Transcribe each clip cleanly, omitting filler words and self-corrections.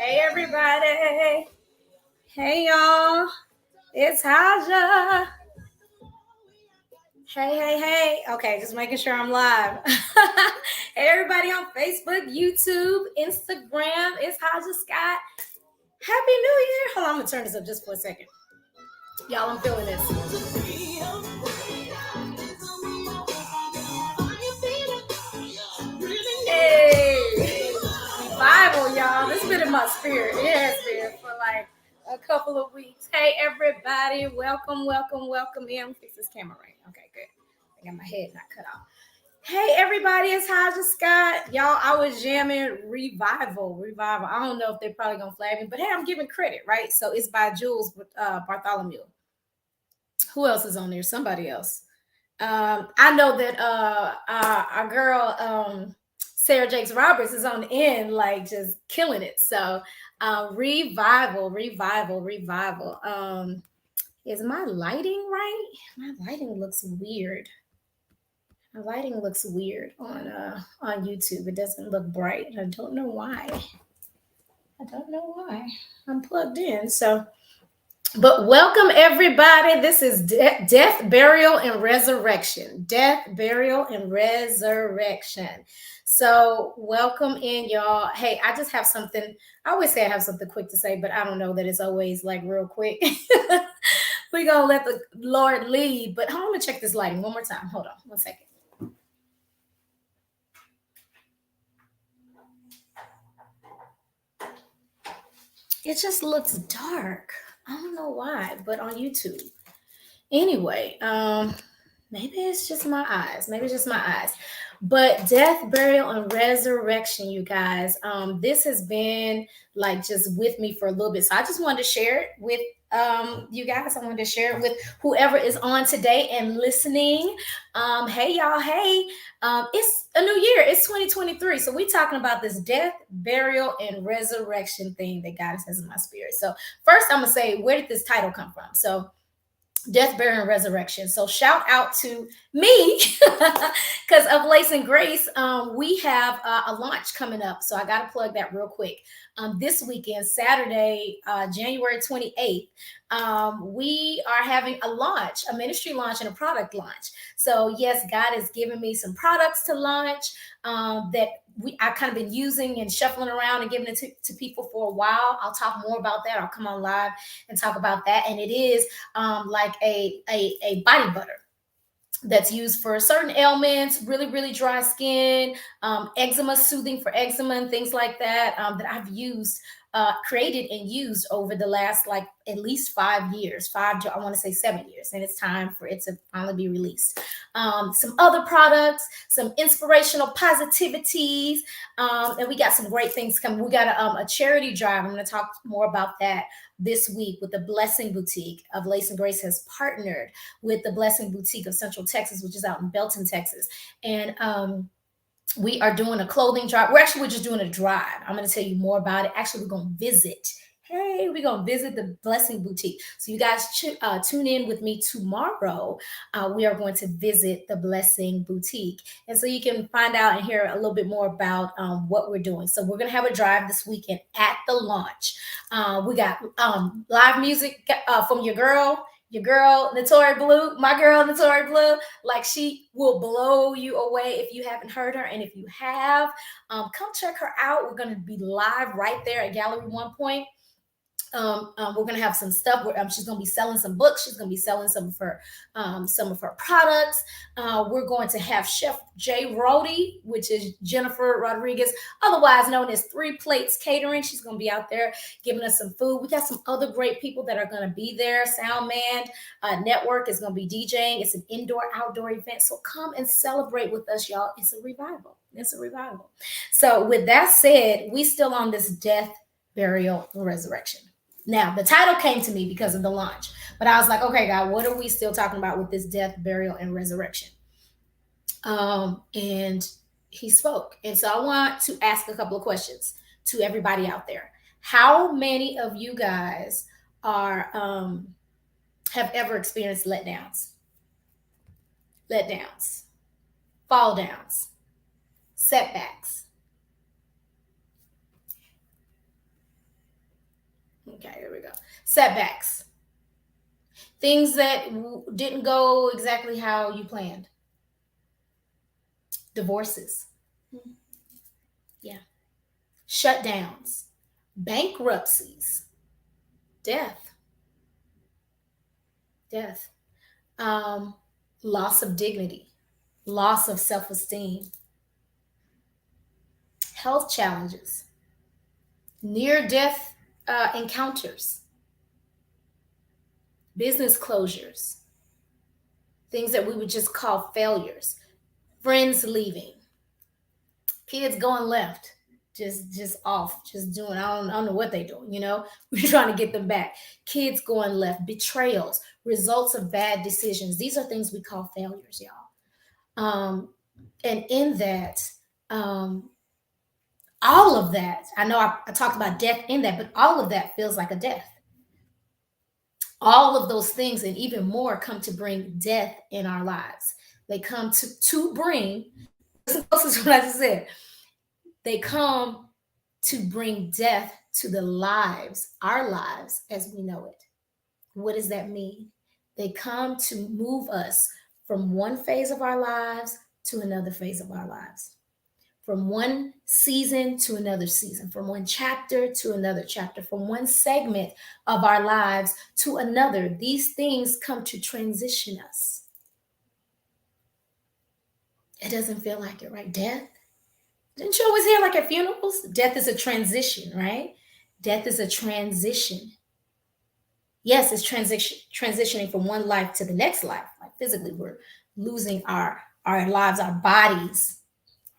Hey everybody. Hey y'all. It's Haja. Hey. Okay, just making sure I'm live. Hey everybody on Facebook, YouTube, Instagram. It's Haja Scott. Happy New Year. Hold on, I'm gonna turn this up just for a second. Y'all, I'm feeling this. Hey. Bible, y'all. This has been in my spirit. It has been for like a couple of weeks. Hey, everybody. Welcome in. Fix this camera right. Okay, good. I got my head not cut off. Hey, everybody. It's Haja Scott. Y'all, I was jamming Revival. I don't know if they're probably going to flag me, but hey, I'm giving credit, right? So it's by Jules Bartholomew. Who else is on there? Somebody else. I know that our girl, Sarah Jakes Roberts is on the end, like just killing it. So revival. Is my lighting right? My lighting looks weird. On YouTube. It doesn't look bright. I don't know why. I'm plugged in. But welcome everybody. This is Death, Burial, and Resurrection. Death, Burial, and Resurrection. So welcome in, y'all. Hey, I just have something. I always say I have something quick to say, but I don't know that it's always like real quick. We're going to let the Lord lead. But hold on, let me check this lighting one more time. Hold on 1 second. It just looks dark. I don't know why, but on YouTube. Anyway, maybe it's just my eyes. But Death, Burial, and Resurrection, you guys. This has been like just with me for a little bit. So I just wanted to share it with you guys. I wanted to share it with whoever is on today and listening. Hey y'all, hey. It's a new year. It's 2023. So we're talking about this death, burial, and resurrection thing that God says in my spirit. So first I'm gonna say, where did this title come from? So Death, Burial, and Resurrection. So shout out to me because of Lace and Grace. We have a launch coming up. So I got to plug that real quick. This weekend, Saturday, January 28th, we are having a ministry launch and a product launch. So yes, God has given me some products to launch that I've kind of been using and shuffling around and giving it to people for a while. I'll talk more about that. I'll come on live and talk about that. And it is like a body butter that's used for certain ailments, really dry skin, eczema, soothing for eczema and things like that, that I've used, created and used over the last like at least 5 years, I want to say 7 years, and it's time for it to finally be released. Some other products, some inspirational positivities, and we got some great things coming. We got a charity drive. I'm going to talk more about that this week with the Blessing Boutique of Lace and Grace has partnered with the Blessing Boutique of Central Texas, which is out in Belton, Texas. And we are doing a clothing drive. We're just doing a drive. I'm going to tell you more about it. Actually, we're going to visit. Hey, we're going to visit the Blessing Boutique. So you guys tune in with me tomorrow. We are going to visit the Blessing Boutique. And so you can find out and hear a little bit more about what we're doing. So we're going to have a drive this weekend at the launch. We got live music from your girl, Notori Blue, my girl, Notori Blue. Like, she will blow you away if you haven't heard her. And if you have, come check her out. We're going to be live right there at Gallery 1 Point. We're going to have some stuff where she's going to be selling some books. She's going to be selling some of her products. We're going to have Chef Jay Rody, which is Jennifer Rodriguez, otherwise known as 3 Plates Catering. She's going to be out there giving us some food. We got some other great people that are going to be there. Soundman Network is going to be DJing. It's an indoor-outdoor event. So come and celebrate with us, y'all. It's a revival. So with that said, we still on this death, burial, and resurrection. Now, the title came to me because of the launch, but I was like, okay, God, what are we still talking about with this death, burial, and resurrection? And he spoke. And so I want to ask a couple of questions to everybody out there. How many of you guys have ever experienced letdowns, fall downs, setbacks? Okay, here we go. Setbacks. Things that didn't go exactly how you planned. Divorces. Yeah. Shutdowns. Bankruptcies. Death. Death. Um, Loss of dignity. Loss of self-esteem. Health challenges. Near-death encounters. Business closures. Things that we would just call failures. Friends leaving. Kids going left, just off, just doing, I don't know what they're doing, we're trying to get them back. Kids going left. Betrayals, results of bad decisions. These are things we call failures, y'all. And in that, all of that, I know I talked about death in that, but all of that feels like a death. All of those things and even more come to bring death in our lives. They come to bring, this is what I just said. They come to bring death to the lives, our lives as we know it. What does that mean? They come to move us from one phase of our lives to another phase of our lives, from one season to another season, from one chapter to another chapter, from one segment of our lives to another. These things come to transition us. It doesn't feel like it, right? Death. Didn't you always hear like at funerals? Death is a transition, right? Death is a transition. Yes, it's transitioning from one life to the next life. Like physically, we're losing our lives, our bodies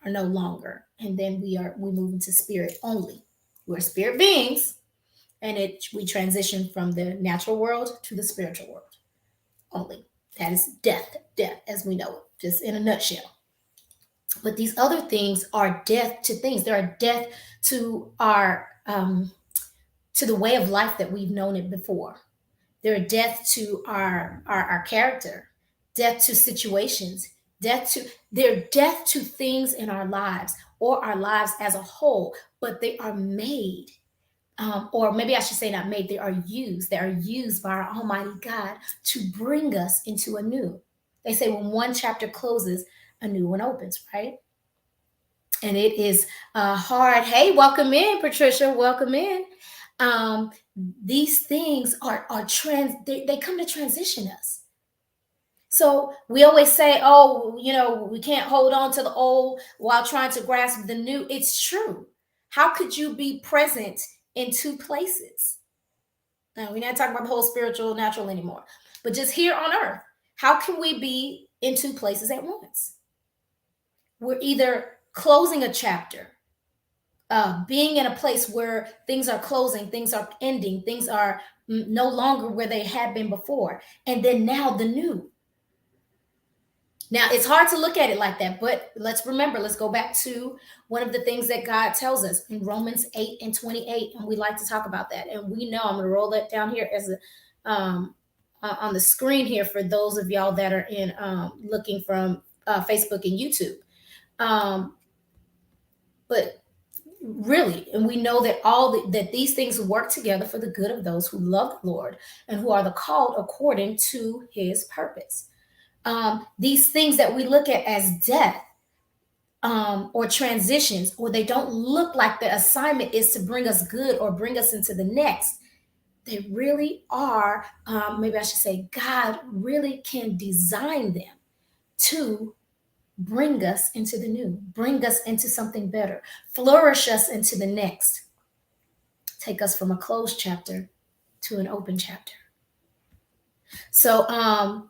are no longer. And then we move into spirit only. We're spirit beings, and we transition from the natural world to the spiritual world only. That is death as we know it, just in a nutshell. But these other things are death to things. They are death to our to the way of life that we've known it before. They're death to our character, death to situations, they're death to things in our lives or our lives as a whole. But they are made, or maybe I should say not made. They are used. They are used by our Almighty God to bring us into a new. They say when one chapter closes, a new one opens, right? And it is hard. Hey, welcome in, Patricia. Welcome in. These things they come to transition us. So we always say, oh, we can't hold on to the old while trying to grasp the new. It's true. How could you be present in two places? Now, we're not talking about the whole spiritual, natural anymore, but just here on earth. How can we be in two places at once? We're either closing a chapter, being in a place where things are closing, things are ending, things are no longer where they had been before, and then now the new. Now, it's hard to look at it like that, but let's go back to one of the things that God tells us in Romans 8:28, and we like to talk about that. And we know, I'm going to roll that down here as on the screen here for those of y'all that are in looking from Facebook and YouTube. But really, and we know that that these things work together for the good of those who love the Lord and who are the called according to his purpose. These things that we look at as death or transitions, or they don't look like the assignment is to bring us good or bring us into the next. They really are, maybe I should say, God really can design them to bring us into the new, bring us into something better, flourish us into the next, take us from a closed chapter to an open chapter. So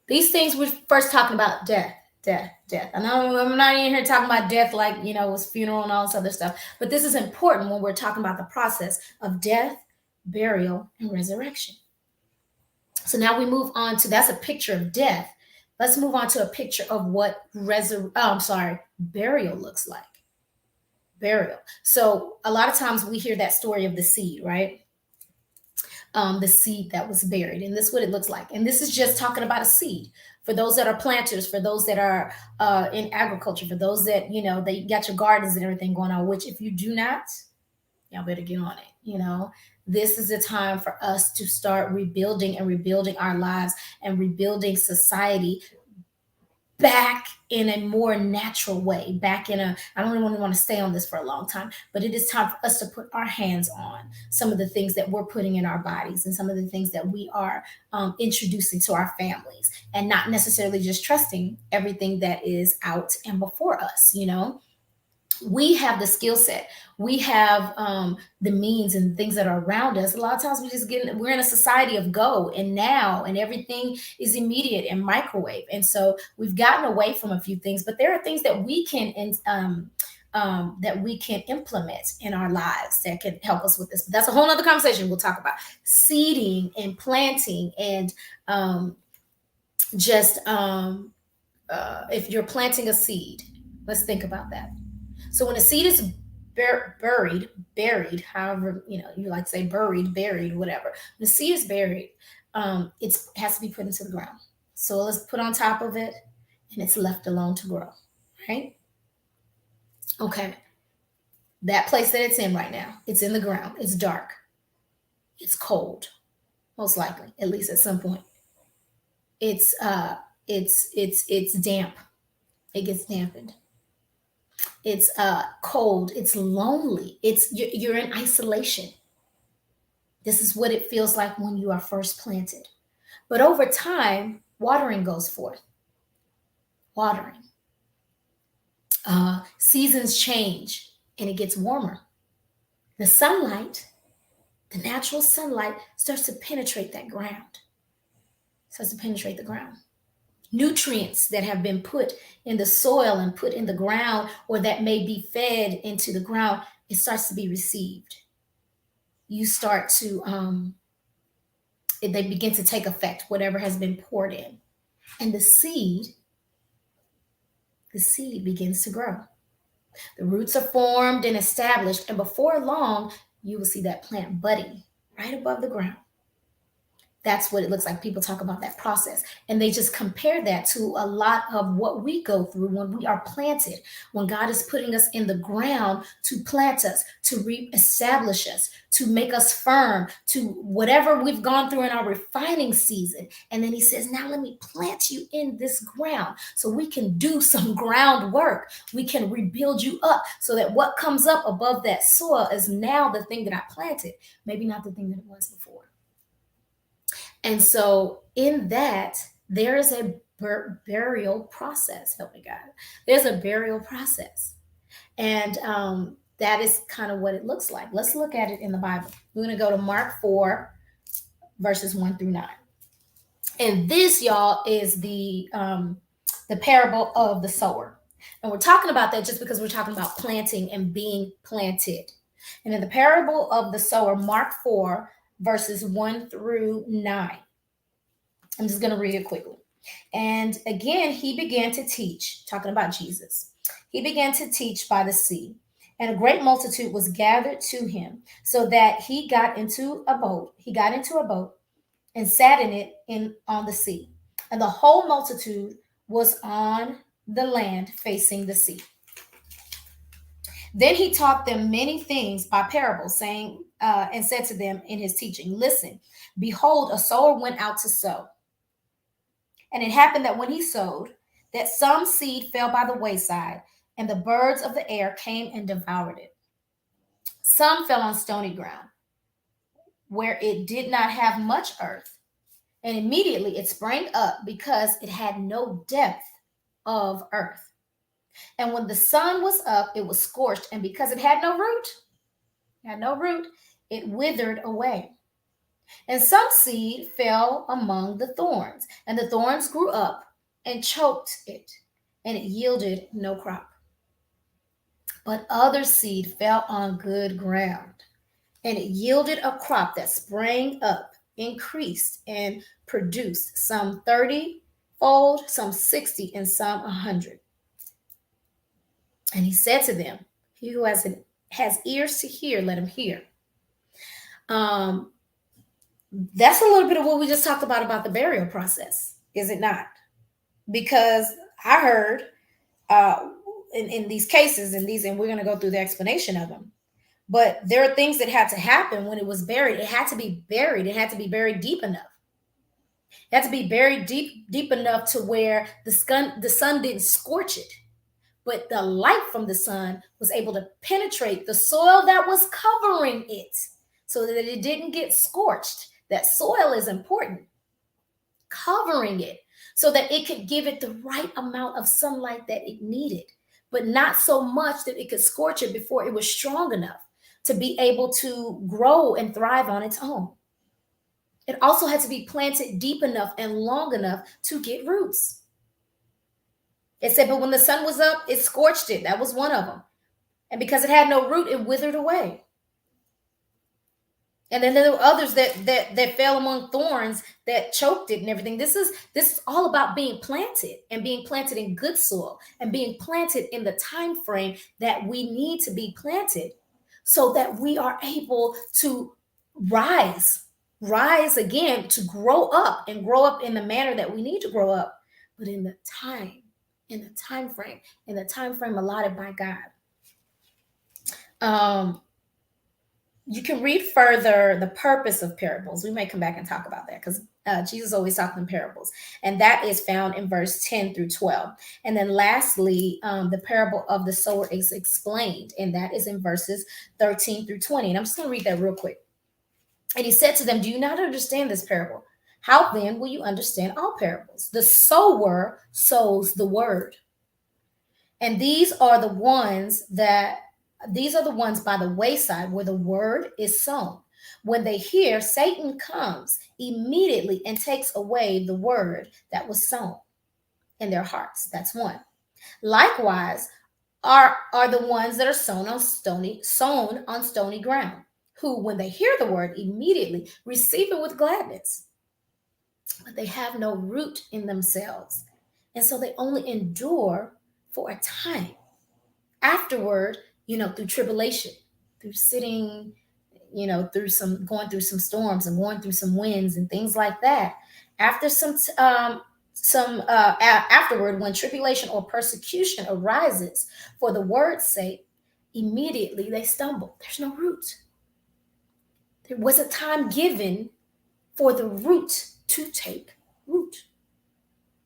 these things, we're first talking about death. I know I'm not in here talking about death like, it was funeral and all this other stuff, but this is important when we're talking about the process of death, burial, and resurrection. So now we move on to, that's a picture of death. Let's move on to a picture of what burial looks like. Burial. So a lot of times we hear that story of the seed, right? The seed that was buried, and this is what it looks like. And this is just talking about a seed. For those that are planters, for those that are in agriculture, for those that, they got your gardens and everything going on, which if you do not, y'all better get on it. This is a time for us to start rebuilding and rebuilding our lives and rebuilding society back in a more natural way, back in a, I don't really want to stay on this for a long time, but it is time for us to put our hands on some of the things that we're putting in our bodies and some of the things that we are introducing to our families, and not necessarily just trusting everything that is out and before us. We have the skill set, we have the means and things that are around us. A lot of times we're in a society of go and now, and everything is immediate and microwave, and so we've gotten away from a few things, but there are things that we can implement in our lives that can help us with this. That's a whole nother conversation. We'll talk about seeding and planting, and just if you're planting a seed, let's think about that. So when a seed is buried, however, you like to say buried, whatever. When the seed is buried, it has to be put into the ground. Soil is put on top of it, and it's left alone to grow, right? Okay. That place that it's in right now, it's in the ground. It's dark. It's cold, most likely, at least at some point. It's damp. It gets dampened. It's cold. It's lonely. You're in isolation. This is what it feels like when you are first planted. But over time, watering goes forth. Watering. Seasons change and it gets warmer. The sunlight, the natural sunlight, starts to penetrate that ground. Starts to penetrate the ground. Nutrients that have been put in the soil and put in the ground, or that may be fed into the ground, it starts to be received. You start to they begin to take effect, whatever has been poured in, and the seed begins to grow. The roots are formed and established, and before long you will see that plant budding right above the ground. That's what it looks like. People talk about that process, and they just compare that to a lot of what we go through when we are planted, when God is putting us in the ground to plant us, to reestablish us, to make us firm, to whatever we've gone through in our refining season. And then he says, now let me plant you in this ground so we can do some groundwork. We can rebuild you up so that what comes up above that soil is now the thing that I planted, maybe not the thing that it was before. And so in that, there is a burial process. Help me, God. There's a burial process. And that is kind of what it looks like. Let's look at it in the Bible. We're going to go to Mark 4, verses 1 through 9. And this, y'all, is the parable of the sower. And we're talking about that just because we're talking about planting and being planted. And in the parable of the sower, Mark 4, verses 1 through 9. I'm just going to read it quickly. And again, he began to teach, talking about Jesus. He began to teach by the sea, and a great multitude was gathered to him, so that he got into a boat. He got into a boat and sat in it on the sea. And the whole multitude was on the land facing the sea. Then he taught them many things by parables, saying, and said to them in his teaching, listen, behold, a sower went out to sow. And it happened that when he sowed, that some seed fell by the wayside, and the birds of the air came and devoured it. Some fell on stony ground, where it did not have much earth, and immediately it sprang up because it had no depth of earth. And when the sun was up, it was scorched, and because it had no root, it withered away. And some seed fell among the thorns, and the thorns grew up and choked it, and it yielded no crop. But other seed fell on good ground, and it yielded a crop that sprang up, increased, and produced some 30-fold, some 60, and some 100. And he said to them, he who has ears to hear, let him hear. That's a little bit of what we just talked about the burial process, is it not? Because I heard in these cases, and we're going to go through the explanation of them, But there are things that had to happen when it was buried. It had to be buried. It had to be buried deep enough. It had to be buried deep enough to where the sun didn't scorch it, but the light from the sun was able to penetrate the soil that was covering it so that it didn't get scorched. That soil is important, covering it so that it could give it the right amount of sunlight that it needed, but not so much that it could scorch it before it was strong enough to be able to grow and thrive on its own. It also had to be planted deep enough and long enough to get roots. It said, but when the sun was up, it scorched it. That was one of them. And because it had no root, it withered away. And then there were others that fell among thorns that choked it and everything. This is all about being planted and being planted in good soil and being planted in the time frame that we need to be planted so that we are able to rise again, to grow up and grow up in the manner that we need to grow up, but in the time frame allotted by God. You can read further the purpose of parables. We may come back and talk about that because Jesus always talked in parables. And that is found in verse 10 through 12. And then lastly, the parable of the sower is explained. And that is in verses 13 through 20. And I'm just going to read that real quick. And he said to them, do you not understand this parable? How then will you understand all parables? The sower sows the word. And these are the ones by the wayside where the word is sown. When they hear, Satan comes immediately and takes away the word that was sown in their hearts. That's one. Likewise are the ones that are sown on stony ground, who, when they hear the word, immediately receive it with gladness. But they have no root in themselves, and so they only endure for a time. Afterward, through tribulation, through sitting, going through some storms and going through some winds and things like that. After afterward, when tribulation or persecution arises for the word's sake, immediately they stumble. There's no root. There wasn't time given for the root to take root,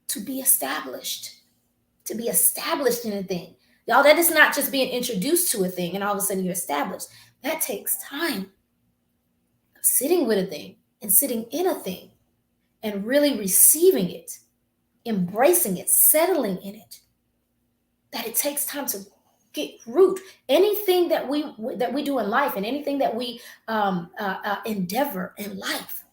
to be established in a thing. Y'all, that is not just being introduced to a thing and all of a sudden you're established. That takes time of sitting with a thing and sitting in a thing and really receiving it, embracing it, settling in it. That it takes time to get root. Anything that we do in life and anything that we endeavor in life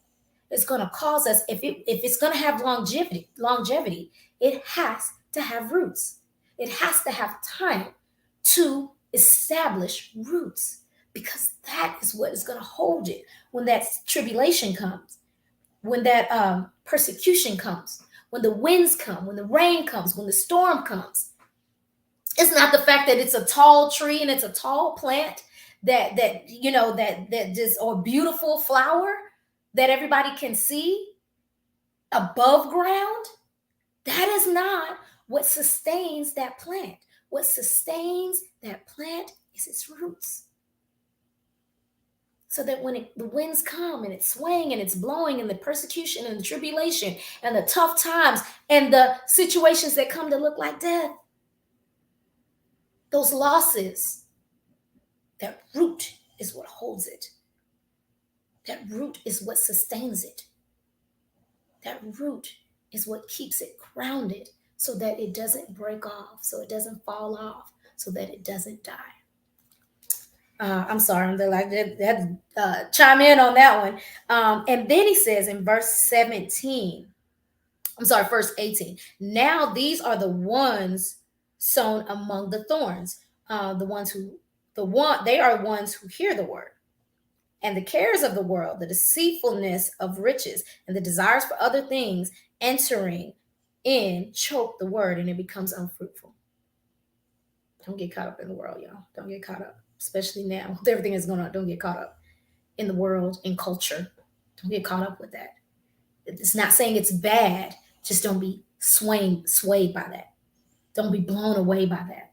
is going to cause us, if it's going to have longevity, it has to have roots. It has to have time to establish roots, because that is what is going to hold it when that tribulation comes, when that persecution comes, when the winds come, when the rain comes, when the storm comes. It's not the fact that it's a tall tree and it's a tall plant that just, or beautiful flower that everybody can see above ground. That is not what sustains that plant. What sustains that plant is its roots. So that when the winds come and it's swaying and it's blowing, and the persecution and the tribulation and the tough times and the situations that come to look like death, those losses, that root is what holds it. That root is what sustains it. That root is what keeps it grounded so that it doesn't break off, so it doesn't fall off, so that it doesn't die. I'm sorry, I'm like that. Chime in on that one. And then he says in verse 18, now these are the ones sown among the thorns, they are ones who hear the word, and the cares of the world, the deceitfulness of riches, and the desires for other things entering in choke the word, and it becomes unfruitful. Don't get caught up in the world, y'all. Don't get caught up, especially now with everything that's going on. Don't get caught up in the world, in culture. Don't get caught up with that. It's not saying it's bad. Just don't be swayed by that. Don't be blown away by that.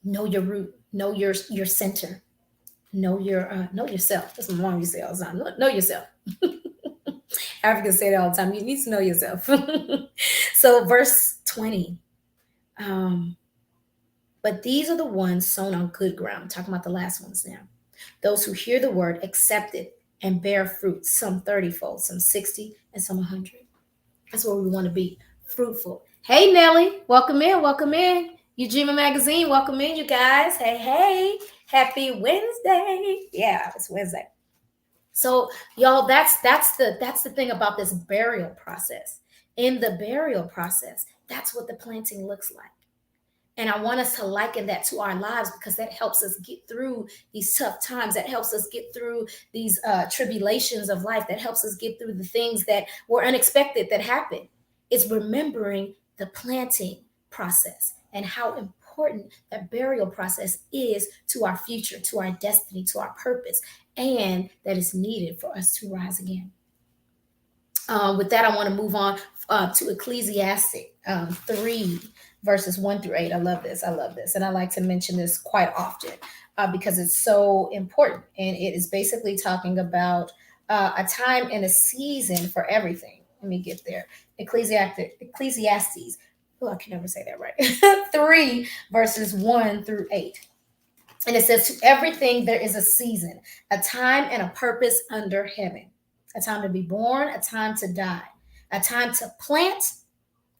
Know your root. Know your center. Know yourself. That's what my mom used to say all the time. Know yourself. Africans say that all the time. You need to know yourself. So verse 20. Um, but these are the ones sown on good ground. I'm talking about the last ones now. Those who hear the word, accept it, and bear fruit, some 30-fold, some 60, and some 100. That's where we want to be, fruitful. Hey, Nelly, welcome in, welcome in. Ujima Magazine, welcome in, you guys. Hey, hey, happy Wednesday. Yeah, it's Wednesday. So, y'all, that's the thing about this burial process. In the burial process, that's what the planting looks like. And I want us to liken that to our lives because that helps us get through these tough times. That helps us get through these tribulations of life. That helps us get through the things that were unexpected that happened. It's remembering the planting process and how important that burial process is to our future, to our destiny, to our purpose, and that is needed for us to rise again. With that, I want to move on to Ecclesiastic 3, verses 1 through 8. I love this. I love this. And I like to mention this quite often because it's so important. And it is basically talking about a time and a season for everything. Let me get there. Ecclesiastes. Oh, I can never say that right. 3, verses 1 through 8. And it says, to everything there is a season, a time and a purpose under heaven. A time to be born, a time to die, a time to plant,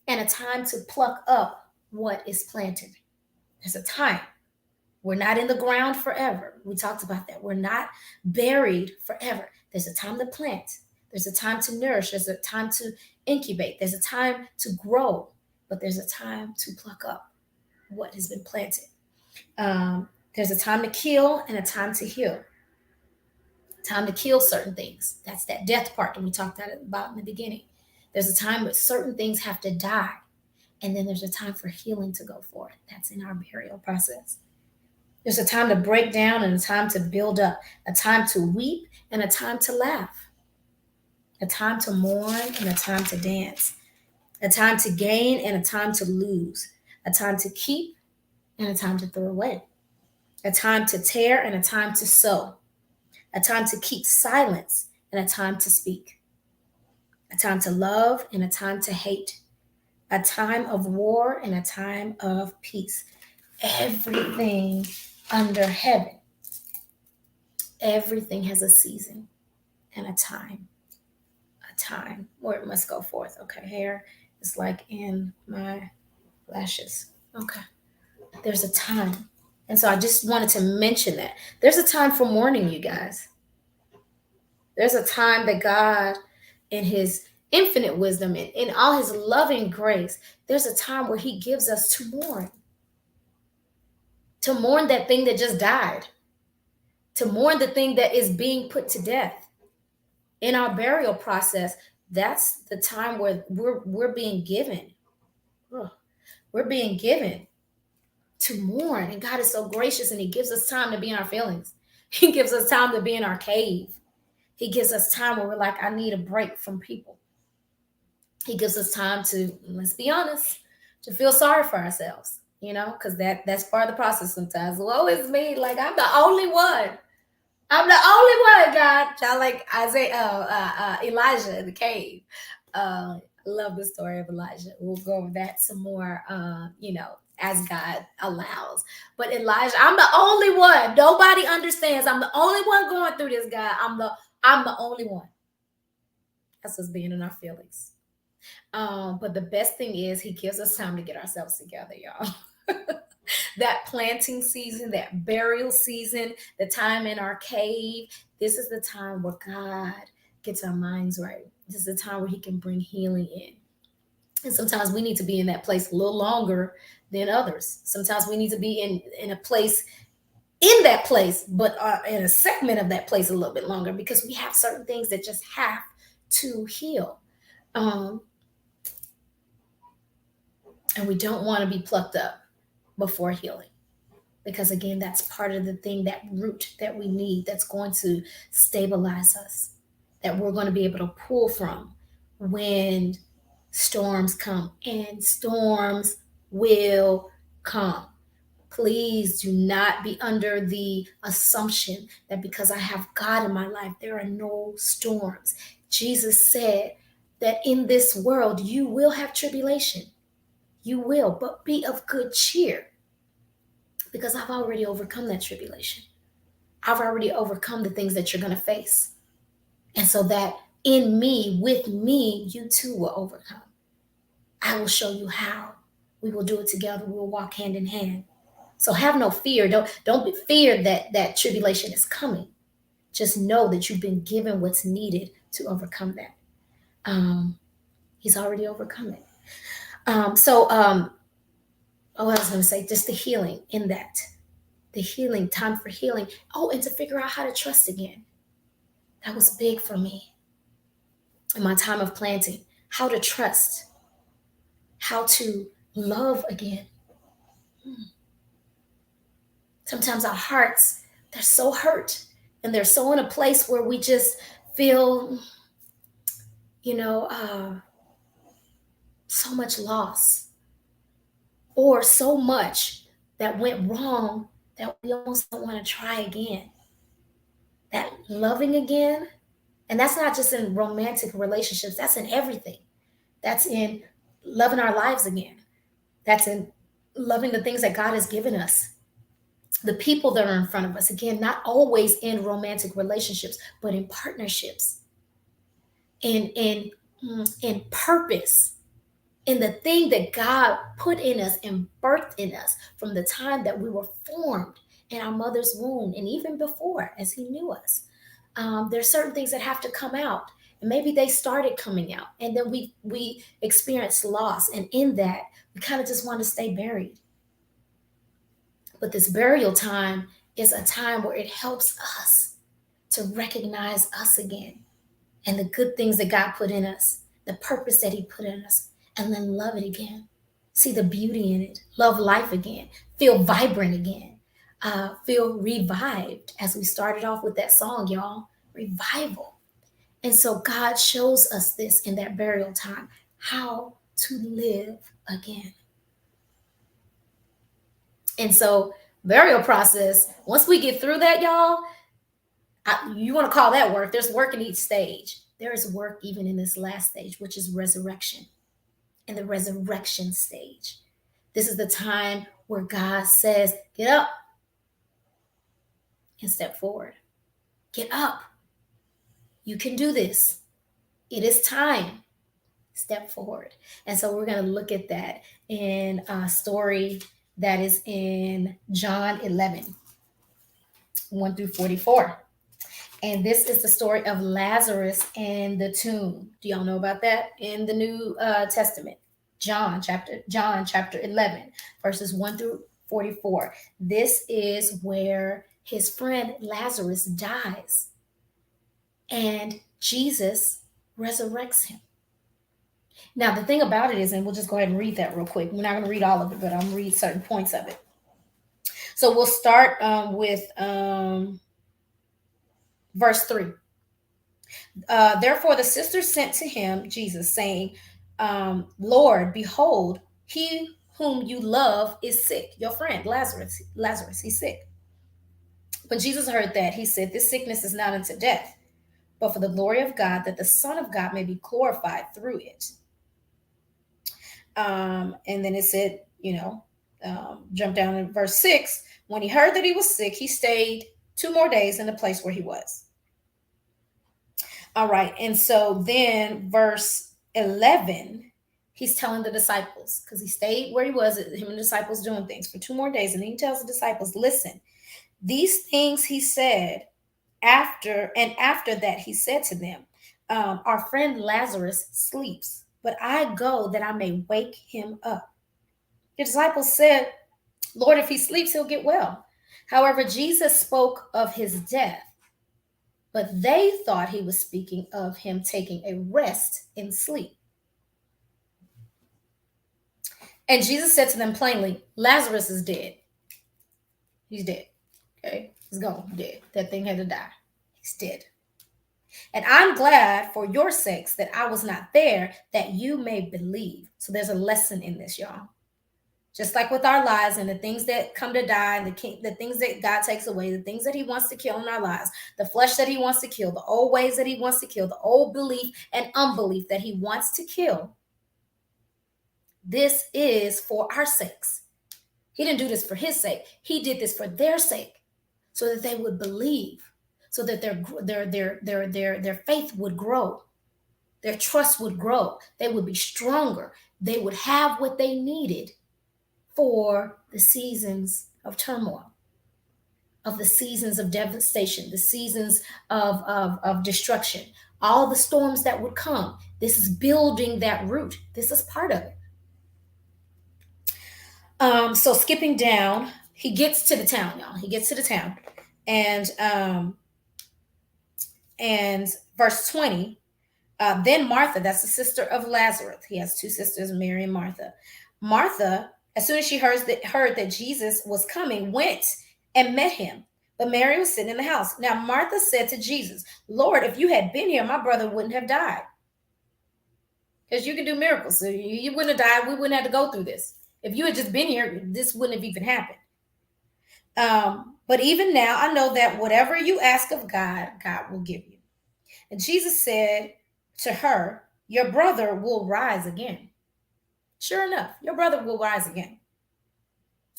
and a time to pluck up what is planted. There's a time. We're not in the ground forever. We talked about that. We're not buried forever. There's a time to plant. There's a time to nourish. There's a time to incubate. There's a time to grow, but there's a time to pluck up what has been planted. There's a time to kill and a time to heal. Time to kill certain things. That's that death part that we talked about in the beginning. There's a time where certain things have to die. And then there's a time for healing to go forth. That's in our burial process. There's a time to break down and a time to build up. A time to weep and a time to laugh. A time to mourn and a time to dance. A time to gain and a time to lose. A time to keep and a time to throw away. A time to tear and a time to sow. A time to keep silence and a time to speak. A time to love and a time to hate. A time of war and a time of peace. Everything under heaven. Everything has a season and a time. A time where it must go forth. Okay, hair is like in my lashes. Okay. There's a time. And so I just wanted to mention that. There's a time for mourning, you guys. There's a time that God, in his infinite wisdom and in all his loving grace, there's a time where he gives us to mourn. To mourn that thing that just died. To mourn the thing that is being put to death. In our burial process, that's the time where we're being given. We're being given to mourn. And God is so gracious and he gives us time to be in our feelings. He gives us time to be in our cave. He gives us time where we're like, I need a break from people. He gives us time to, let's be honest, to feel sorry for ourselves, because that's part of the process sometimes. Woe is me, like I'm the only one. I'm the only one, God. Y'all like Elijah in the cave. I love the story of Elijah. We'll go over that some more, as God allows. But Elijah, I'm the only one. Nobody understands. I'm the only one going through this, God. I'm the only one. That's us being in our feelings. But the best thing is he gives us time to get ourselves together, y'all. That planting season, that burial season, the time in our cave, this is the time where God gets our minds right. This is the time where he can bring healing in. And sometimes we need to be in that place a little longer than others. Sometimes we need to be in a place, in that place, but in a segment of that place a little bit longer because we have certain things that just have to heal. And we don't want to be plucked up before healing. Because again, that's part of the thing, that root that we need that's going to stabilize us, that we're going to be able to pull from when storms come. And storms will come. Please do not be under the assumption that because I have God in my life, there are no storms. Jesus said that in this world, you will have tribulation. You will, but be of good cheer because I've already overcome that tribulation. I've already overcome the things that you're going to face. And so that in me, with me, you too will overcome. I will show you how. We will do it together. We will walk hand in hand. So have no fear. Don't be fear that tribulation is coming. Just know that you've been given what's needed to overcome that. He's already overcome it. Oh, I was going to say just the healing in that. The healing, time for healing. Oh, and to figure out how to trust again. That was big for me in my time of planting. How to trust. How to love again. Sometimes our hearts, they're so hurt and they're so in a place where we just feel, so much loss or so much that went wrong that we almost don't want to try again. That loving again, and that's not just in romantic relationships, that's in everything. That's in loving our lives again. That's in loving the things that God has given us. The people that are in front of us, again, not always in romantic relationships, but in partnerships, in purpose, in the thing that God put in us and birthed in us from the time that we were formed in our mother's womb and even before, as He knew us. There's certain things that have to come out, and maybe they started coming out, and then we experienced loss, and in that we kind of just want to stay buried. But this burial time is a time where it helps us to recognize us again and the good things that God put in us, the purpose that He put in us, and then love it again. See the beauty in it, love life again, feel vibrant again, feel revived, as we started off with that song, y'all, revival. And so God shows us this in that burial time, how to live again. And so burial process, once we get through that, y'all, you want to call that work. There's work in each stage. There is work even in this last stage, which is resurrection. In the resurrection stage, this is the time where God says, get up and step forward. Get up. You can do this. It is time. Step forward. And so we're going to look at that in a story that is in John 11, 1 through 44. And this is the story of Lazarus and the tomb. Do y'all know about that in the New Testament? John chapter 11, verses 1 through 44. This is where his friend Lazarus dies, and Jesus resurrects him. Now, the thing about it is, and we'll just go ahead and read that real quick. We're not going to read all of it, but I'm going to read certain points of it. So we'll start with verse 3. Therefore, the sisters sent to him, Jesus, saying, Lord, behold, he whom you love is sick. Your friend, Lazarus, he's sick. When Jesus heard that, he said, this sickness is not unto death, but for the glory of God, that the Son of God may be glorified through it. And then it said, jump down in verse 6. When he heard that he was sick, he stayed 2 more days in the place where he was. All right. And so then verse 11, he's telling the disciples, because he stayed where he was, him and the disciples doing things for 2 more days. And then he tells the disciples, listen, these things he said after that, he said to them, our friend Lazarus sleeps, but I go that I may wake him up. The disciples said, Lord, if he sleeps, he'll get well. However, Jesus spoke of his death, but they thought he was speaking of him taking a rest in sleep. And Jesus said to them plainly, Lazarus is dead. He's dead. Okay, he's gone, dead. That thing had to die. He's dead. And I'm glad for your sakes that I was not there, that you may believe. So there's a lesson in this, y'all. Just like with our lives and the things that come to die, and the things that God takes away, the things that He wants to kill in our lives, the flesh that He wants to kill, the old ways that He wants to kill, the old belief and unbelief that He wants to kill. This is for our sakes. He didn't do this for His sake. He did this for their sake, so that they would believe, so that their faith would grow, their trust would grow, they would be stronger, they would have what they needed for the seasons of turmoil, of the seasons of devastation, the seasons of destruction, all the storms that would come. This is building that root. This is part of it. So skipping down, he gets to the town, y'all. He gets to the town, and verse 20. Then Martha, that's the sister of Lazarus. He has two sisters, Mary and Martha. Martha, as soon as she heard that Jesus was coming, went and met him. But Mary was sitting in the house. Now Martha said to Jesus, Lord, if you had been here, my brother wouldn't have died. Because you can do miracles. So you wouldn't have died. We wouldn't have to go through this. If you had just been here, this wouldn't have even happened. But even now, I know that whatever you ask of God, God will give you. And Jesus said to her, your brother will rise again. Sure enough, your brother will rise again.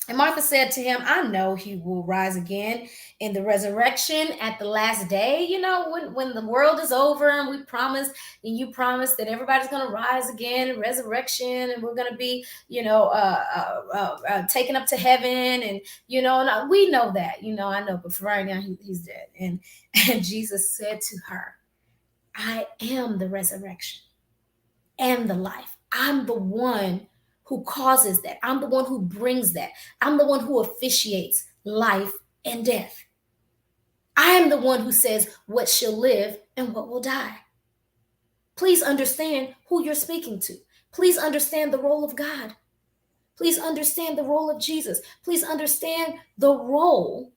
And Martha said to him, I know he will rise again in the resurrection at the last day. You know, when the world is over and we promise, and you promise that everybody's going to rise again in resurrection, and we're going to be, taken up to heaven. And, we know that, I know, but for right now, he's dead. And Jesus said to her, I am the resurrection and the life. I'm the one who causes that. I'm the one who brings that. I'm the one who officiates life and death. I am the one who says what shall live and what will die. Please understand who you're speaking to. Please understand the role of God. Please understand the role of Jesus. Please understand the role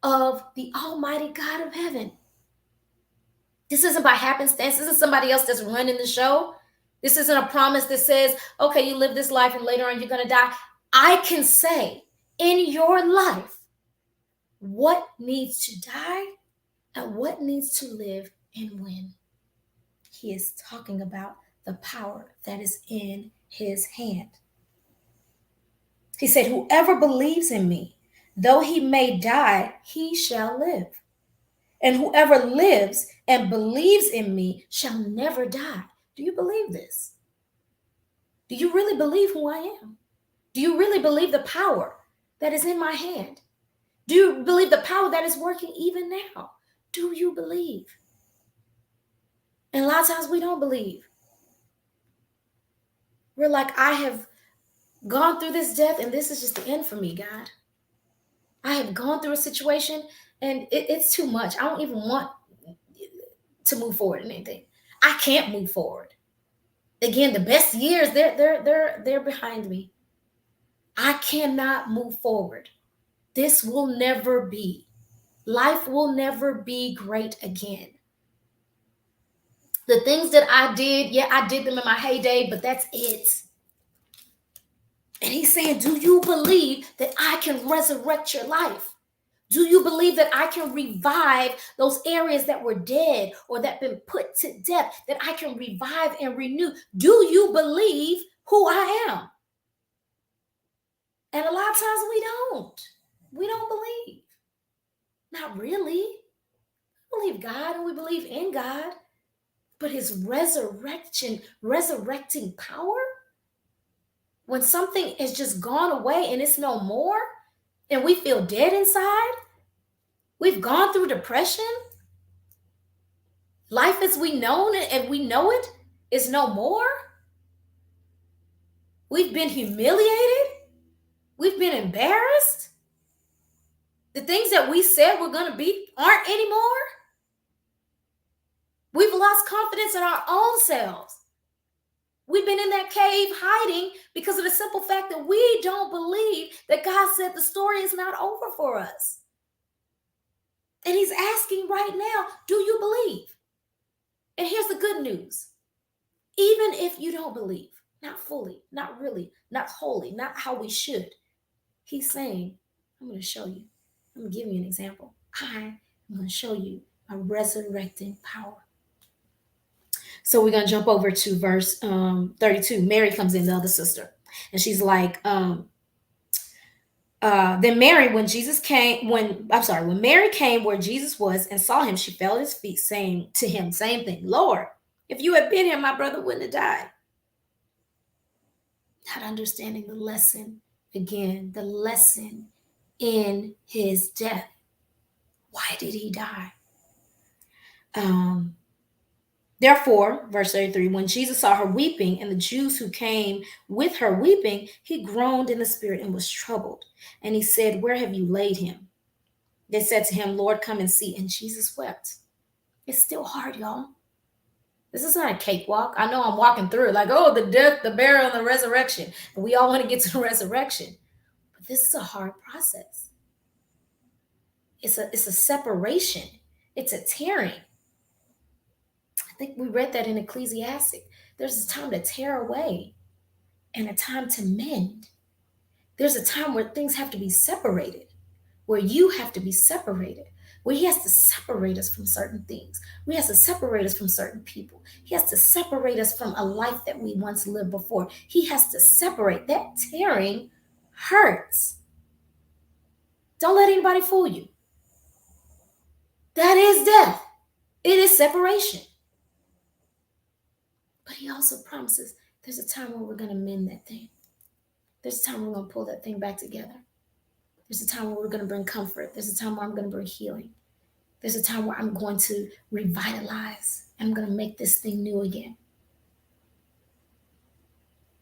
of the Almighty God of heaven. This isn't by happenstance. This is somebody else that's running the show. This isn't a promise that says, okay, you live this life and later on you're going to die. I can say in your life what needs to die and what needs to live and when. He is talking about the power that is in his hand. He said, whoever believes in me, though he may die, he shall live. And whoever lives and believes in me shall never die. Do you believe this? Do you really believe who I am? Do you really believe the power that is in my hand? Do you believe the power that is working even now? Do you believe? And a lot of times we don't believe. We're like, I have gone through this death and this is just the end for me, God. I have gone through a situation and it's too much. I don't even want to move forward in anything. I can't move forward. Again, the best years, they're behind me. I cannot move forward. This will never be. Life will never be great again. The things that I did, yeah, I did them in my heyday, but that's it. And he's saying, do you believe that I can resurrect your life? Do you believe that I can revive those areas that were dead or that been put to death, that I can revive and renew? Do you believe who I am? And a lot of times we don't. We don't believe. Not really. We believe God and we believe in God. But his resurrecting power, when something has just gone away and it's no more, and we feel dead inside, we've gone through depression, life as we know it and we know it is no more. We've been humiliated. We've been embarrassed. The things that we said we're going to be aren't anymore. We've lost confidence in our own selves. We've been in that cave hiding because of the simple fact that we don't believe that God said the story is not over for us. And he's asking right now, do you believe? And here's the good news. Even if you don't believe, not fully, not really, not wholly, not how we should. He's saying, I'm going to show you. I'm going to give you an example. I am going to show you a resurrecting power. So we're going to jump over to verse 32. Mary comes in, the other sister, and she's like, then Mary, when Mary came where Jesus was and saw him, she fell at his feet, saying to him, same thing, Lord, if you had been here, my brother wouldn't have died. Not understanding the lesson, again, the lesson in his death. Why did he die? Therefore, verse 33, when Jesus saw her weeping and the Jews who came with her weeping, he groaned in the spirit and was troubled. And he said, where have you laid him? They said to him, Lord, come and see. And Jesus wept. It's still hard, y'all. This is not a cakewalk. I know I'm walking through it like, oh, the death, the burial, and the resurrection. And we all want to get to the resurrection. But this is a hard process. It's a separation. It's a tearing. I think we read that in Ecclesiastic. There's a time to tear away and a time to mend. There's a time where things have to be separated, where you have to be separated, where he has to separate us from certain things. He has to separate us from certain people. He has to separate us from a life that we once lived before. He has to separate. That tearing hurts. Don't let anybody fool you. That is death. It is separation. But he also promises there's a time where we're going to mend that thing. There's a time where we're going to pull that thing back together. There's a time where we're going to bring comfort. There's a time where I'm going to bring healing. There's a time where I'm going to revitalize and I'm going to make this thing new again.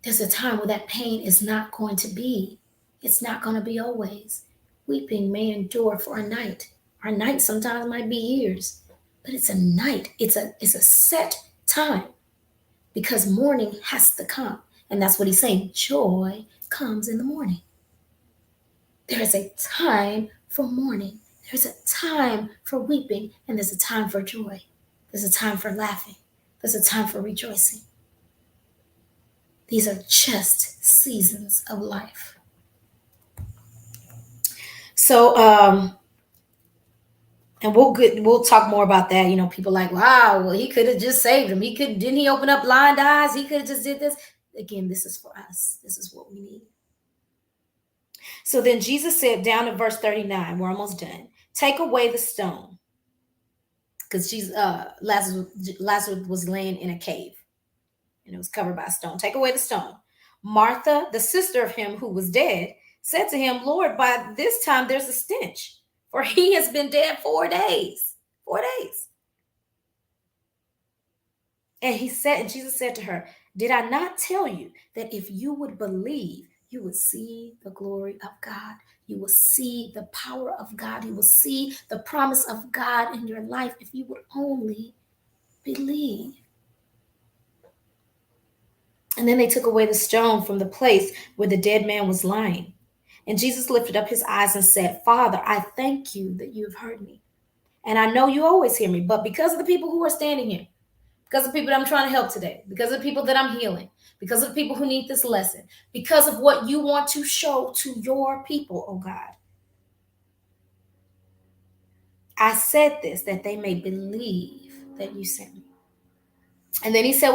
There's a time where that pain is not going to be. It's not going to be always. Weeping may endure for a night. Our night sometimes might be years, but it's a night. It's a set time because morning has to come. And that's what he's saying. Joy comes in the morning. There is a time for mourning. There's a time for weeping, and there's a time for joy. There's a time for laughing. There's a time for rejoicing. These are just seasons of life. So, and we'll talk more about that. You know, people like, wow, well, he could have just saved him. Didn't he open up blind eyes? He could have just did this. Again, this is for us. This is what we need. So then Jesus said, down to verse 39, we're almost done. Take away the stone. Because Lazarus was laying in a cave and it was covered by a stone. Take away the stone. Martha, the sister of him who was dead, said to him, Lord, by this time there's a stench, for he has been dead 4 days. 4 days. And Jesus said to her, did I not tell you that if you would believe, you would see the glory of God. You will see the power of God. You will see the promise of God in your life if you would only believe. And then they took away the stone from the place where the dead man was lying. And Jesus lifted up his eyes and said, Father, I thank you that you have heard me. And I know you always hear me, but because of the people who are standing here, because of the people that I'm trying to help today, because of the people that I'm healing, because of the people who need this lesson, because of what you want to show to your people, oh God. I said this that they may believe that you sent me. And then he said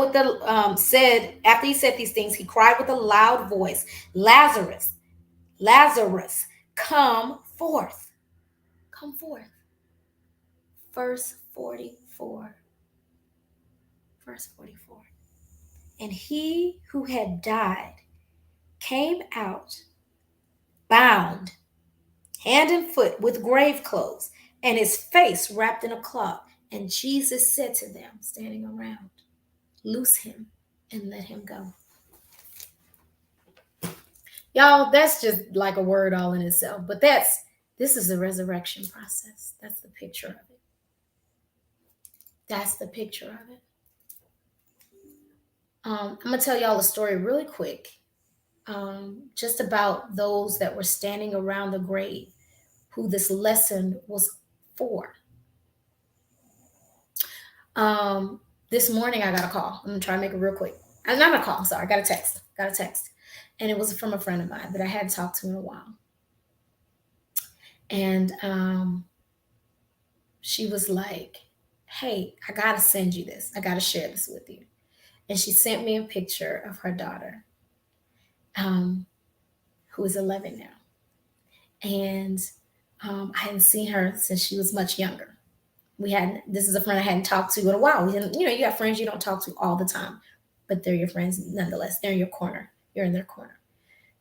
after he said these things, he cried with a loud voice, Lazarus, Lazarus, come forth. Come forth. Verse 44. Verse 44. And he who had died came out, bound, hand and foot, with grave clothes, and his face wrapped in a cloth. And Jesus said to them, standing around, loose him and let him go. Y'all, that's just like a word all in itself. But this is the resurrection process. That's the picture of it. That's the picture of it. I'm going to tell y'all a story really quick. Just about those that were standing around the grave, who this lesson was for. This morning I got a call. I'm going to try to make it real quick. Not a call, I'm sorry. I got a text. Got a text. And it was from a friend of mine that I hadn't talked to in a while. And she was like, hey, I got to send you this. I got to share this with you. And she sent me a picture of her daughter, um, who is 11 now. And I hadn't seen her since she was much younger. This is a friend I hadn't talked to in a while. We didn't, you got friends you don't talk to all the time, but they're your friends nonetheless. They're in your corner. You're in their corner.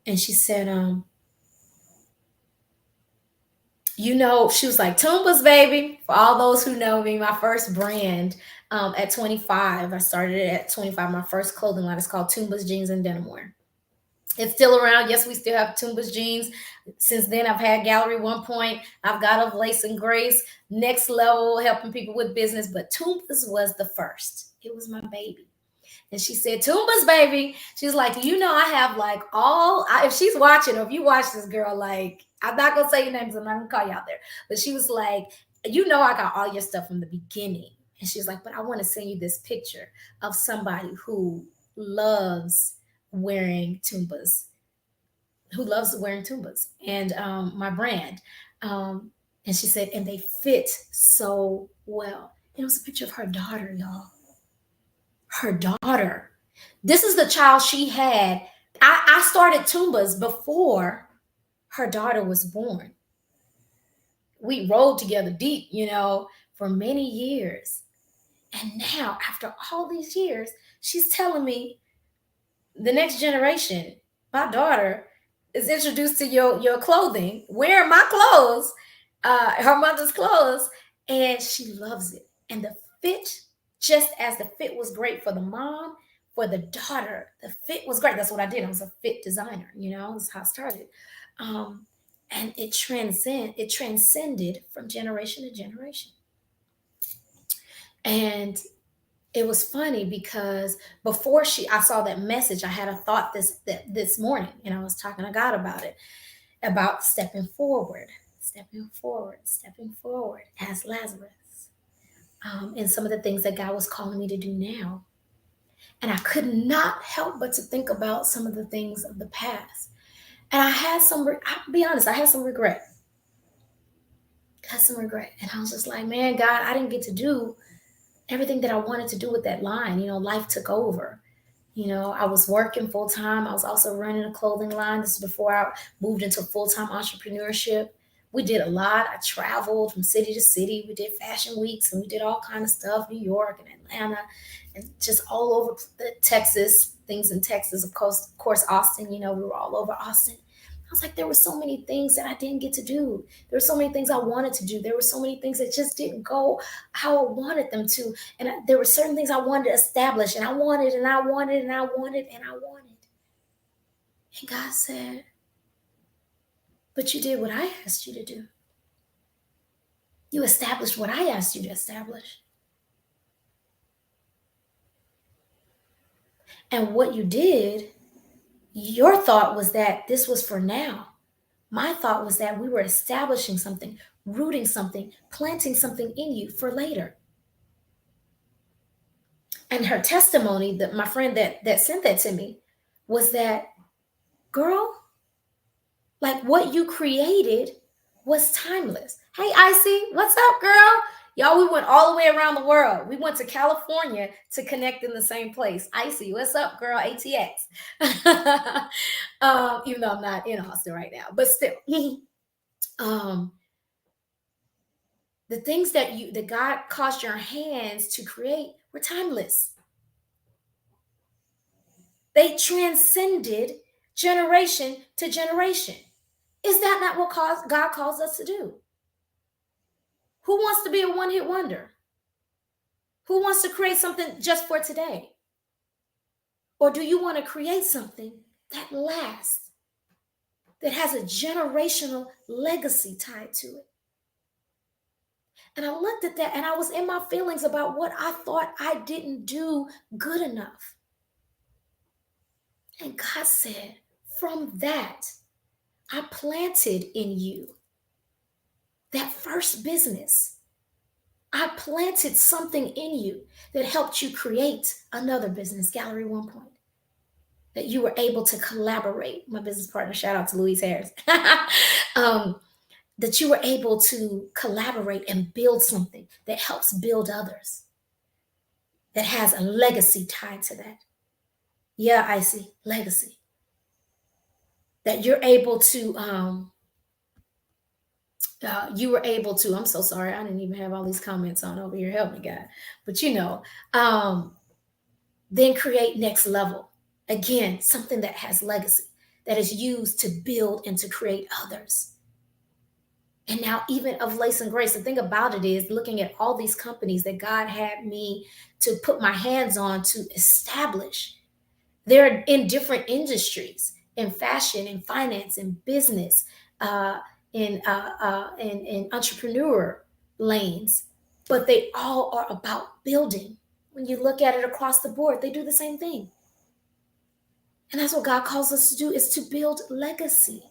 And she said, she was like, Toombas, baby. For all those who know me, my first brand at 25, I started it at 25. My first clothing line is called Toombas Jeans and Denim Wear. It's still around. Yes, we still have Toombas jeans. Since then, I've had Gallery 1 I've got OfLaceandGrace, next level, helping people with business. But Toombas was the first. It was my baby. And she said, Toombas, baby. She's like, I have like if she's watching, or if you watch this girl, like, I'm not going to say your names. I'm not going to call you out there. But she was like, I got all your stuff from the beginning. And she's like, but I want to send you this picture of somebody who loves wearing Toombas, and my brand. And she said, and they fit so well. And it was a picture of her daughter, y'all. Her daughter. This is the child she had. I started Toombas before her daughter was born. We rolled together deep, for many years. And now, after all these years, she's telling me the next generation, my daughter, is introduced to your clothing, wearing my clothes, her mother's clothes, and she loves it. And the fit, just as the fit was great for the mom, for the daughter, the fit was great. That's what I did. I was a fit designer, that's how I started. And it transcended from generation to generation. And it was funny because before I saw that message, I had a thought this morning, and I was talking to God about it, about stepping forward as Lazarus, and some of the things that God was calling me to do now. And I could not help but to think about some of the things of the past. And I'll be honest, I had some regret. And I was just like, man, God, I didn't get to do everything that I wanted to do with that line. Life took over. I was working full time. I was also running a clothing line. This is before I moved into full-time entrepreneurship. We did a lot. I traveled from city to city. We did fashion weeks, and we did all kinds of stuff, New York and Atlanta, and just all over Texas, things in Texas, of course, Austin, we were all over Austin. I was like, there were so many things that I didn't get to do. There were so many things I wanted to do. There were so many things that just didn't go how I wanted them to. And there were certain things I wanted to establish, and I wanted, and I wanted, and I wanted, and I wanted. And God said, but you did what I asked you to do. You established what I asked you to establish. And what you did, your thought was that this was for now. My thought was that we were establishing something, rooting something, planting something in you for later. And her testimony, that my friend that sent that to me, was that, girl, like what you created was timeless. Hey, Icy, what's up, girl? Y'all, we went all the way around the world. We went to California to connect in the same place. Icy, what's up, girl? ATX. Even though I'm not in Austin right now, but still. The things that God caused your hands to create were timeless. They transcended generation to generation. Is that not what God calls us to do? Who wants to be a one-hit wonder? Who wants to create something just for today? Or do you want to create something that lasts, that has a generational legacy tied to it? And I looked at that, and I was in my feelings about what I thought I didn't do good enough. And God said, from that, I planted in you that first business. I planted something in you that helped you create another business, Gallery 1 that you were able to collaborate. My business partner, shout out to Louise Harris. That you were able to collaborate and build something that helps build others, that has a legacy tied to that. Yeah, I see legacy. That you're able to, you were able to, I'm so sorry, I didn't even have all these comments on over here. Help me, God. But um, then create next level. Again, something that has legacy, that is used to build and to create others. And now, even of Lace and Grace, the thing about it is looking at all these companies that God had me to put my hands on to establish. They're in different industries, in fashion, in finance, in business, uh, in entrepreneur lanes, but they all are about building. When you look at it across the board, they do the same thing. And that's what God calls us to do, is to build legacy.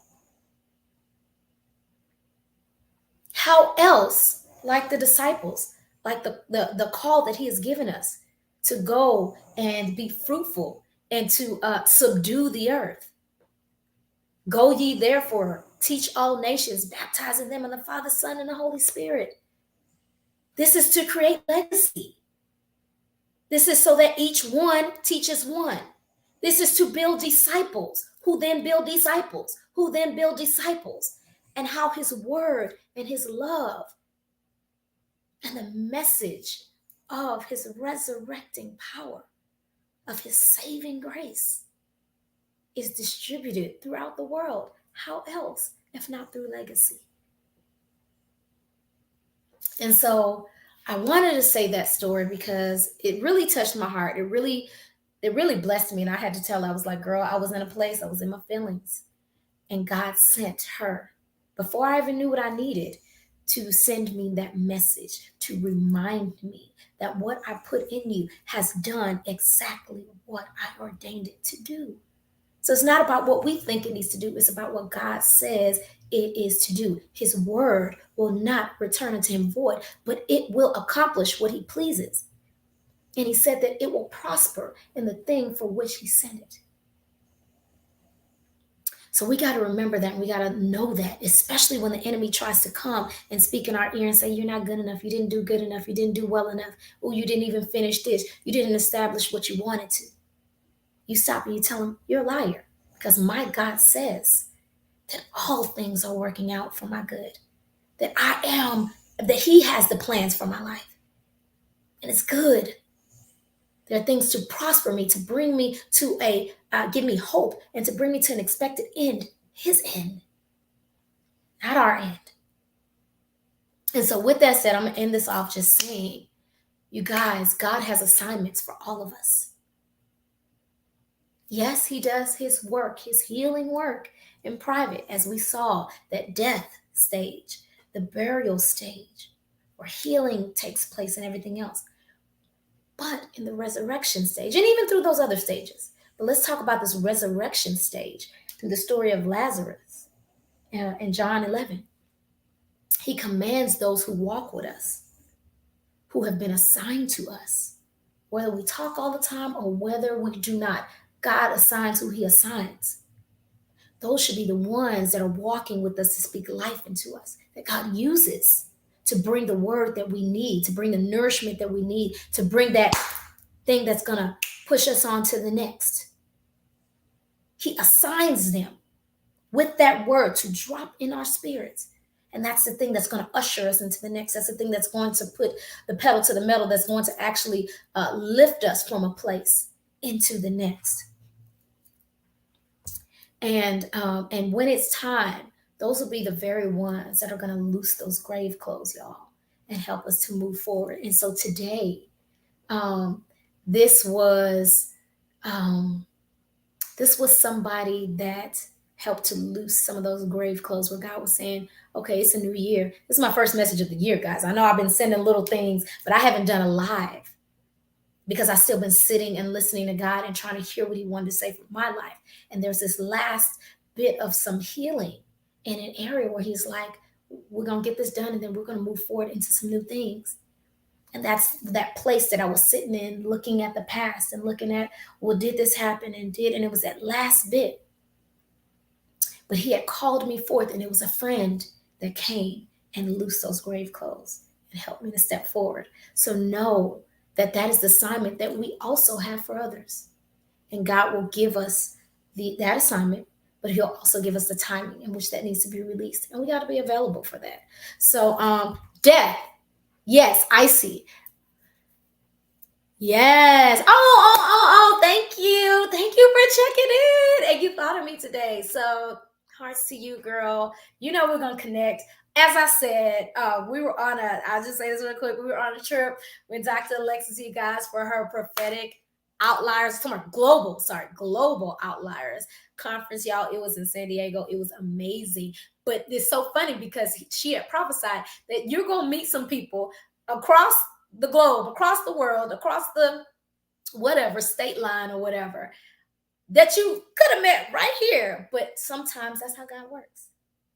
How else, like the disciples, like the call that he has given us to go and be fruitful and to subdue the earth? Go ye therefore, teach all nations, baptizing them in the Father, Son, and the Holy Spirit. This is to create legacy. This is so that each one teaches one. This is to build disciples, who then build disciples, who then build disciples, and how his word and his love and the message of his resurrecting power, of his saving grace, is distributed throughout the world. How else if not through legacy? And so I wanted to say that story because it really touched my heart. It really blessed me. And I had to tell her, I was like, girl, I was in a place, I was in my feelings. And God sent her, before I even knew what I needed, to send me that message, to remind me that what I put in you has done exactly what I ordained it to do. So it's not about what we think it needs to do. It's about what God says it is to do. His word will not return unto him void, but it will accomplish what he pleases. And he said that it will prosper in the thing for which he sent it. So we got to remember that. And we got to know that, especially when the enemy tries to come and speak in our ear and say, you're not good enough. You didn't do good enough. You didn't do well enough. Oh, you didn't even finish this. You didn't establish what you wanted to. You stop and you tell him, you're a liar. Because my God says that all things are working out for my good. That he has the plans for my life. And it's good. There are things to prosper me, to bring me to give me hope, and to bring me to an expected end, his end, not our end. And so with that said, I'm going to end this off just saying, you guys, God has assignments for all of us. Yes, he does his work, his healing work in private, as we saw that death stage, the burial stage, where healing takes place and everything else. But in the resurrection stage, and even through those other stages, but let's talk about this resurrection stage through the story of Lazarus in John 11. He commands those who walk with us, who have been assigned to us, whether we talk all the time or whether we do not. God assigns who he assigns. Those should be the ones that are walking with us to speak life into us, that God uses to bring the word that we need, to bring the nourishment that we need, to bring that thing that's going to push us on to the next. He assigns them with that word to drop in our spirits. And that's the thing that's going to usher us into the next. That's the thing that's going to put the pedal to the metal, that's going to actually lift us from a place into the next. And when it's time, those will be the very ones that are going to loose those grave clothes, y'all, and help us to move forward. And so today, this was somebody that helped to loose some of those grave clothes, where God was saying, okay, it's a new year. This is my first message of the year, guys. I know I've been sending little things, but I haven't done a live because I've still been sitting and listening to God and trying to hear what he wanted to say for my life. And there's this last bit of some healing in an area where he's like, we're going to get this done, and then we're going to move forward into some new things. And that's that place that I was sitting in, looking at the past and looking at, well, did this happen? And it was that last bit. But he had called me forth, and it was a friend that came and loosed those grave clothes and helped me to step forward. So know that that is the assignment that we also have for others. And God will give us that assignment, but he'll also give us the timing in which that needs to be released. And we got to be available for that. So death, yes, I see. Yes. Oh, thank you. Thank you for checking in. And you thought of me today. So hearts to you, girl. You know we're gonna connect. As I said, we were on I'll just say this real quick. We were on a trip with Dr. Alexis, you guys, for her prophetic outliers, global outliers conference, y'all. It was in San Diego. It was amazing. But it's so funny because she had prophesied that you're gonna meet some people across the globe, across the world, across the whatever state line or whatever, that you could have met right here. But sometimes that's how God works.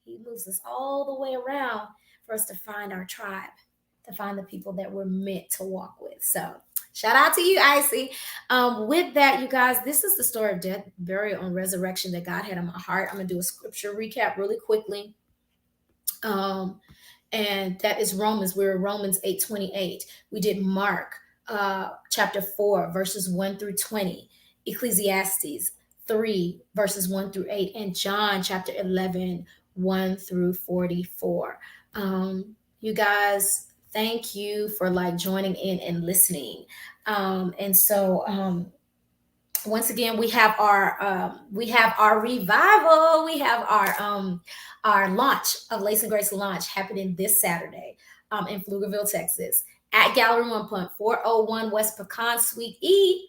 He moves us all the way around for us to find our tribe, to find the people that we're meant to walk with. So shout out to you, Icy. With that, you guys, this is the story of death, burial, and resurrection that God had on my heart. I'm going to do a scripture recap really quickly. And that is Romans. We're in Romans 8:28. We did Mark chapter 4, verses 1 through 20, Ecclesiastes 3, verses 1 through 8, and John chapter 11, 1 through 44. You guys, thank you for joining in and listening. And so once again, we have our revival. We have our launch of Lace and Grace launch happening this Saturday in Pflugerville, Texas, at Gallery 1.401 West Pecan Suite E,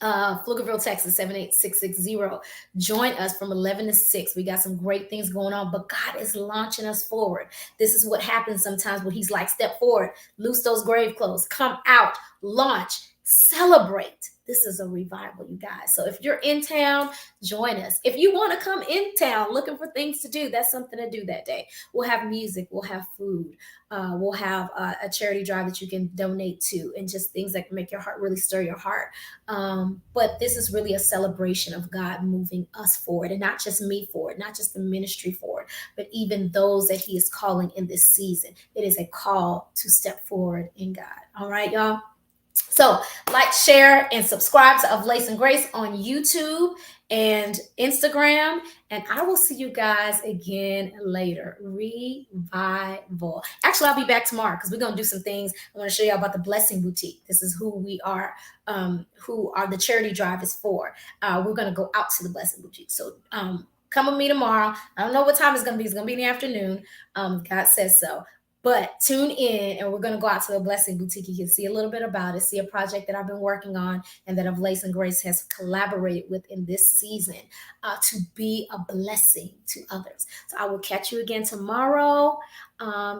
Pflugerville, Texas 78660. Join us from 11 to 6. We got some great things going on, but God is launching us forward. This is what happens sometimes when he's like, step forward, loose those grave clothes, come out, launch, celebrate. This is a revival, you guys. So if you're in town, join us. If you want to come in town looking for things to do, that's something to do that day. We'll have music, we'll have food, we'll have a charity drive that you can donate to, and just things that can make your heart really stir your heart. But this is really a celebration of God moving us forward, and not just me forward, not just the ministry forward, but even those that he is calling in this season. It is a call to step forward in God. All right, y'all. So share, and subscribe to Of Lace and Grace on YouTube and Instagram. And I will see you guys again later. Revival. Actually, I'll be back tomorrow because we're going to do some things. I want to show you about the Blessing Boutique. This is who we are, who the charity drive is for. We're going to go out to the Blessing Boutique. So come with me tomorrow. I don't know what time it's going to be. It's going to be in the afternoon. God says so. But tune in, and we're going to go out to the Blessing Boutique. You can see a little bit about it, see a project that I've been working on and that Of Lace and Grace has collaborated with in this season to be a blessing to others. So I will catch you again tomorrow. Outside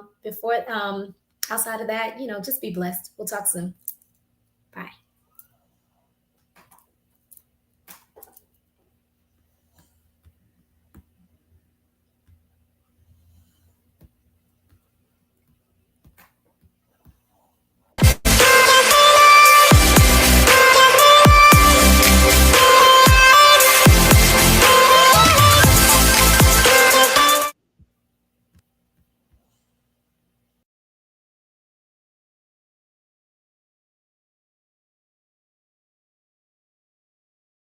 of that, just be blessed. We'll talk soon. Bye.